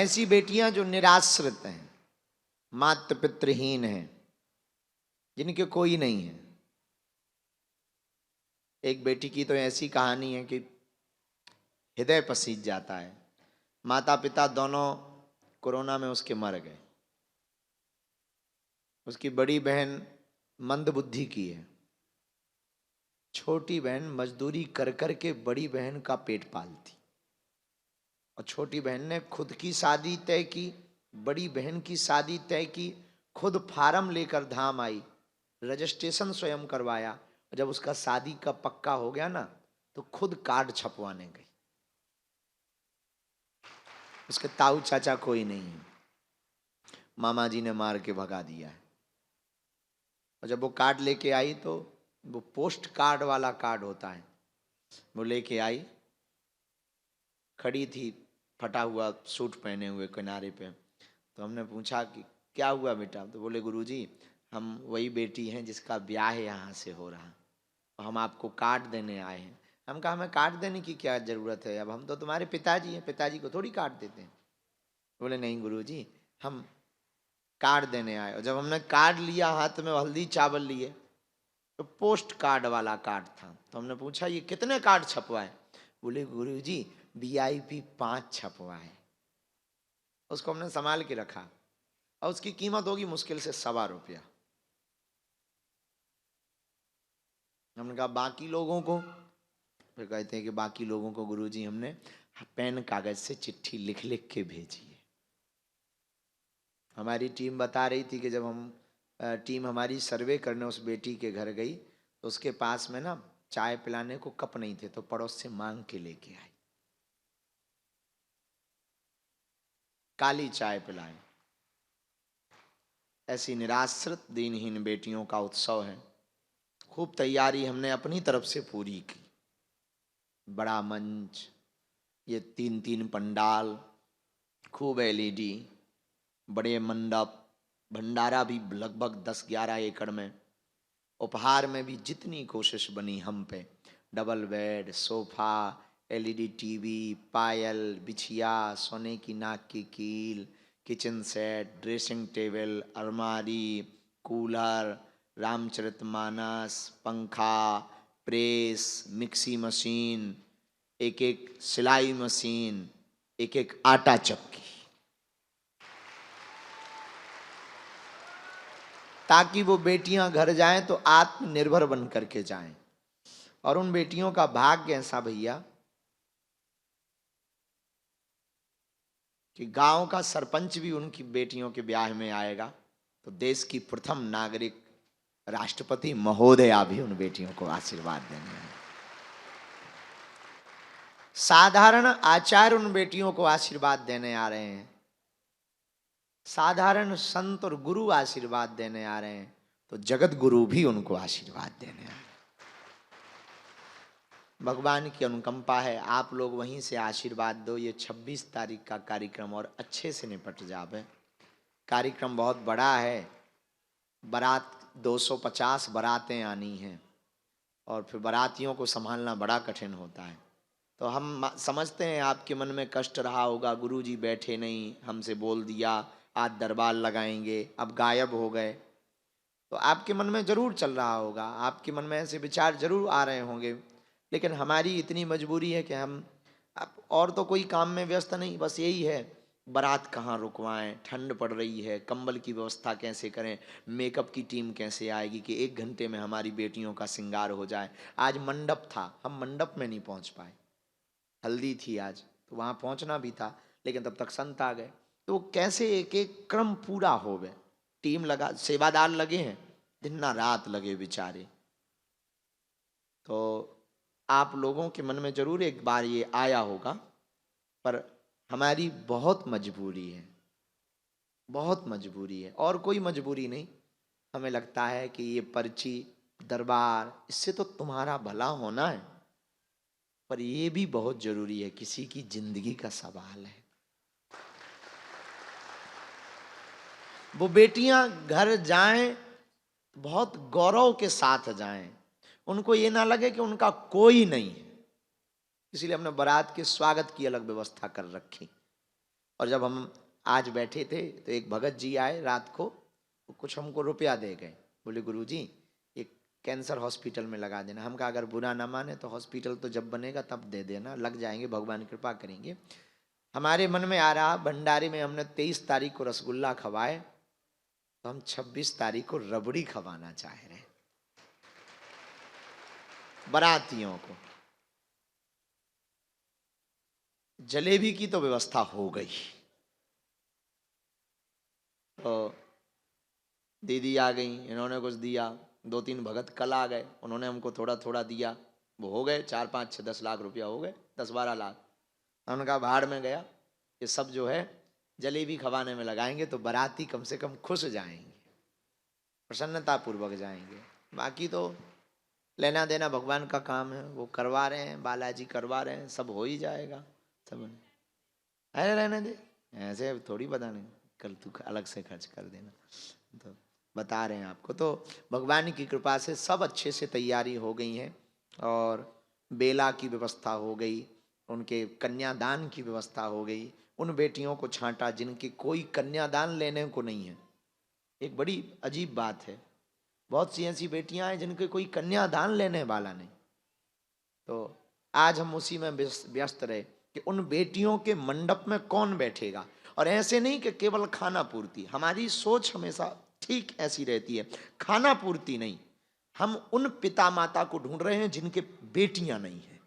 ऐसी बेटियां जो निराश्रित हैं, मातृ पितृहीन हैं, जिनके कोई नहीं है। एक बेटी की तो ऐसी कहानी है कि हृदय पसीज जाता है। माता पिता दोनों कोरोना में उसके मर गए। उसकी बड़ी बहन मंदबुद्धि की है, छोटी बहन मजदूरी कर कर के बड़ी बहन का पेट पालती। और छोटी बहन ने खुद की शादी तय की, बड़ी बहन की शादी तय की, खुद फार्म लेकर धाम आई, रजिस्ट्रेशन स्वयं करवाया। जब उसका शादी का पक्का हो गया ना, तो खुद कार्ड छपवाने गई। उसके ताऊ चाचा कोई नहीं है, मामा जी ने मार के भगा दिया है। और जब वो कार्ड लेके आई, तो वो पोस्ट कार्ड वाला कार्ड होता है, वो लेके आई, खड़ी थी फटा हुआ सूट पहने हुए किनारे पे। तो हमने पूछा कि क्या हुआ बेटा? तो बोले गुरुजी, हम वही बेटी हैं जिसका ब्याह यहाँ से हो रहा, और हम आपको कार्ड देने आए हैं। हम कहा हमें कार्ड देने की क्या ज़रूरत है, अब हम तो तुम्हारे पिताजी हैं, पिताजी को थोड़ी कार्ड देते हैं। बोले नहीं गुरुजी, हम कार्ड देने आए। और जब हमने कार्ड लिया हाथ में, हल्दी चावल लिए, तो पोस्ट कार्ड वाला कार्ड था। तो हमने पूछा ये कितने कार्ड छपवाए? बोले गुरुजी VIP 5 छपवाए। उसको हमने संभाल के रखा, और उसकी कीमत होगी मुश्किल से ₹1.25। हमने कहा बाकी लोगों को? फिर कहते हैं कि बाकी लोगों को गुरुजी हमने पेन कागज से चिट्ठी लिख लिख के भेजी है। हमारी टीम बता रही थी कि जब टीम हमारी सर्वे करने उस बेटी के घर गई, तो उसके पास में ना चाय पिलाने को कप नहीं थे, तो पड़ोस से मांग के लेके आई, काली चाय पिलाई। ऐसी निराश्रित दीनहीन बेटियों का उत्सव है। खूब तैयारी हमने अपनी तरफ से पूरी की। बड़ा मंच, ये 3-3 पंडाल, खूब LED, बड़े मंडप, भंडारा भी लगभग 10-11 एकड़ में। उपहार में भी जितनी कोशिश बनी हम पे, double bed, sofa, LED TV, पायल, बिछिया, सोने की नाक की कील, किचन सेट, ड्रेसिंग टेबल, अलमारी, कूलर, रामचरितमानस, पंखा, प्रेस, मिक्सी मशीन, एक एक सिलाई मशीन, एक एक आटा चक्की, ताकि वो बेटियां घर जाएं तो आत्मनिर्भर बन करके जाएं। और उन बेटियों का भाग्य ऐसा भैया कि गांव का सरपंच भी उनकी बेटियों के ब्याह में आएगा, तो देश की प्रथम नागरिक राष्ट्रपति महोदया भी उन बेटियों को आशीर्वाद देने आए। साधारण आचार्य उन बेटियों को आशीर्वाद देने आ रहे हैं, साधारण संत और गुरु आशीर्वाद देने आ रहे हैं, तो जगत गुरु भी उनको आशीर्वाद देने आ रहे हैं। भगवान की अनुकंपा है, आप लोग वहीं से आशीर्वाद दो। ये 26 तारीख का कार्यक्रम और अच्छे से निपट जावे। कार्यक्रम बहुत बड़ा है, बारात 250 बारातें आनी हैं, और फिर बारातियों को संभालना बड़ा कठिन होता है। तो हम समझते हैं आपके मन में कष्ट रहा होगा, गुरुजी बैठे नहीं, हमसे बोल दिया आज दरबार लगाएंगे, अब गायब हो गए। तो आपके मन में जरूर चल रहा होगा, आपके मन में ऐसे विचार जरूर आ रहे होंगे। लेकिन हमारी इतनी मजबूरी है कि हम अब और तो कोई काम में व्यस्त नहीं, बस यही है बारात कहाँ रुकवाएं, ठंड पड़ रही है, कंबल की व्यवस्था कैसे करें, मेकअप की टीम कैसे आएगी कि 1 घंटे में हमारी बेटियों का श्रृंगार हो जाए। आज मंडप था, हम मंडप में नहीं पहुंच पाए, हल्दी थी आज, तो वहाँ पहुँचना भी था, लेकिन तब तक संत आ गए। तो कैसे एक एक क्रम पूरा हो गए। टीम लगा, सेवादार लगे हैं, दिन ना रात लगे बेचारे। तो आप लोगों के मन में जरूर एक बार ये आया होगा, पर हमारी बहुत मजबूरी है, बहुत मजबूरी है, और कोई मजबूरी नहीं। हमें लगता है कि ये पर्ची, दरबार, इससे तो तुम्हारा भला होना है, पर ये भी बहुत जरूरी है, किसी की जिंदगी का सवाल है। वो बेटियां घर जाएं, बहुत गौरव के साथ जाएं, उनको ये ना लगे कि उनका कोई नहीं है। इसलिए हमने बारात के स्वागत की अलग व्यवस्था कर रखी। और जब हम आज बैठे थे तो एक भगत जी आए रात को, कुछ हमको रुपया दे गए, बोले गुरुजी ये कैंसर हॉस्पिटल में लगा देना। हम कहा अगर बुरा ना माने तो हॉस्पिटल तो जब बनेगा तब दे देना, लग जाएंगे, भगवान कृपा करेंगे। हमारे मन में आ रहा, भंडारे में हमने 23 तारीख को रसगुल्ला खवाए, तो हम 26 तारीख को रबड़ी खवाना चाह रहे हैं बारातियों को। जलेबी की तो व्यवस्था हो गई, तो दीदी आ गई, इन्होंने कुछ दिया, 2-3 भगत कल आ गए, उन्होंने हमको थोड़ा थोड़ा दिया, वो हो गए 4, 5, 6, 10 लाख रुपया हो गए, 10-12 लाख। हमने कहा भाड़ में गया, ये सब जो है जलेबी खवाने में लगाएंगे तो बाराती कम से कम खुश जाएंगे, प्रसन्नता पूर्वक जाएंगे। बाकी तो लेना देना भगवान का काम है, वो करवा रहे हैं, बालाजी करवा रहे हैं, सब हो ही जाएगा सब। अरे रहने दे, ऐसे थोड़ी बताने, कल तू अलग से खर्च कर देना, तो बता रहे हैं आपको। तो भगवान की कृपा से सब अच्छे से तैयारी हो गई है, और बेला की व्यवस्था हो गई, उनके कन्यादान की व्यवस्था हो गई। उन बेटियों को छांटा जिनके कोई कन्यादान लेने को नहीं है। एक बड़ी अजीब बात है, बहुत सी ऐसी बेटियां हैं जिनके कोई कन्यादान लेने वाला नहीं। तो आज हम उसी में व्यस्त रहे कि उन बेटियों के मंडप में कौन बैठेगा, और ऐसे नहीं कि केवल खाना पूर्ति। हमारी सोच हमेशा ठीक ऐसी रहती है, खाना पूर्ति नहीं, हम उन पिता माता को ढूंढ रहे हैं जिनके बेटियां नहीं है,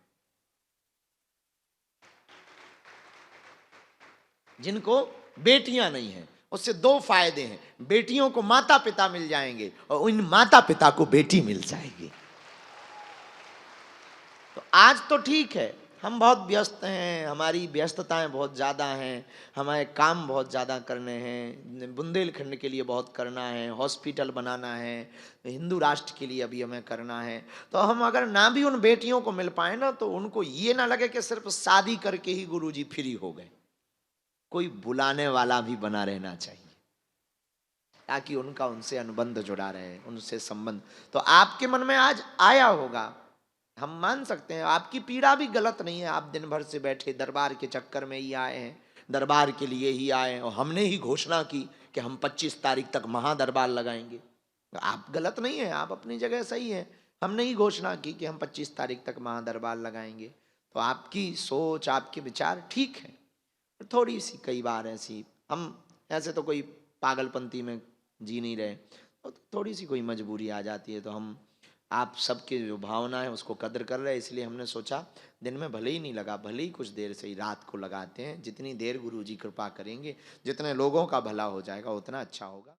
जिनको बेटियां नहीं है। उससे 2 फायदे हैं, बेटियों को माता पिता मिल जाएंगे और उन माता पिता को बेटी मिल जाएगी। तो आज तो ठीक है, हम बहुत व्यस्त हैं, हमारी व्यस्तताएं बहुत ज़्यादा हैं, हमारे काम बहुत ज़्यादा करने हैं, बुंदेलखंड के लिए बहुत करना है, हॉस्पिटल बनाना है, हिंदू राष्ट्र के लिए अभी हमें करना है। तो हम अगर ना भी उन बेटियों को मिल पाए ना, तो उनको ये ना लगे कि सिर्फ शादी करके ही गुरुजी फ्री हो गए, कोई बुलाने वाला भी बना रहना चाहिए, ताकि उनका उनसे अनुबंध जुड़ा रहे, उनसे संबंध। तो आपके मन में आज आया होगा, हम मान सकते हैं, आपकी पीड़ा भी गलत नहीं है। आप दिन भर से बैठे दरबार के चक्कर में ही आए हैं, दरबार के लिए ही आए, और हमने ही घोषणा की कि हम 25 तारीख तक महादरबार लगाएंगे। आप गलत नहीं है, आप अपनी जगह सही है। हमने ही घोषणा की कि हम 25 तारीख तक महादरबार लगाएंगे, तो आपकी सोच, आपके विचार ठीक है। थोड़ी सी कई बार ऐसी, हम ऐसे तो कोई पागलपंती में जी नहीं रहे, तो थोड़ी सी कोई मजबूरी आ जाती है, तो हम आप सबकी जो भावना है उसको कदर कर रहे हैं। इसलिए हमने सोचा दिन में भले ही नहीं लगा, भले ही कुछ देर से ही रात को लगाते हैं, जितनी देर गुरुजी कृपा करेंगे, जितने लोगों का भला हो जाएगा उतना अच्छा होगा।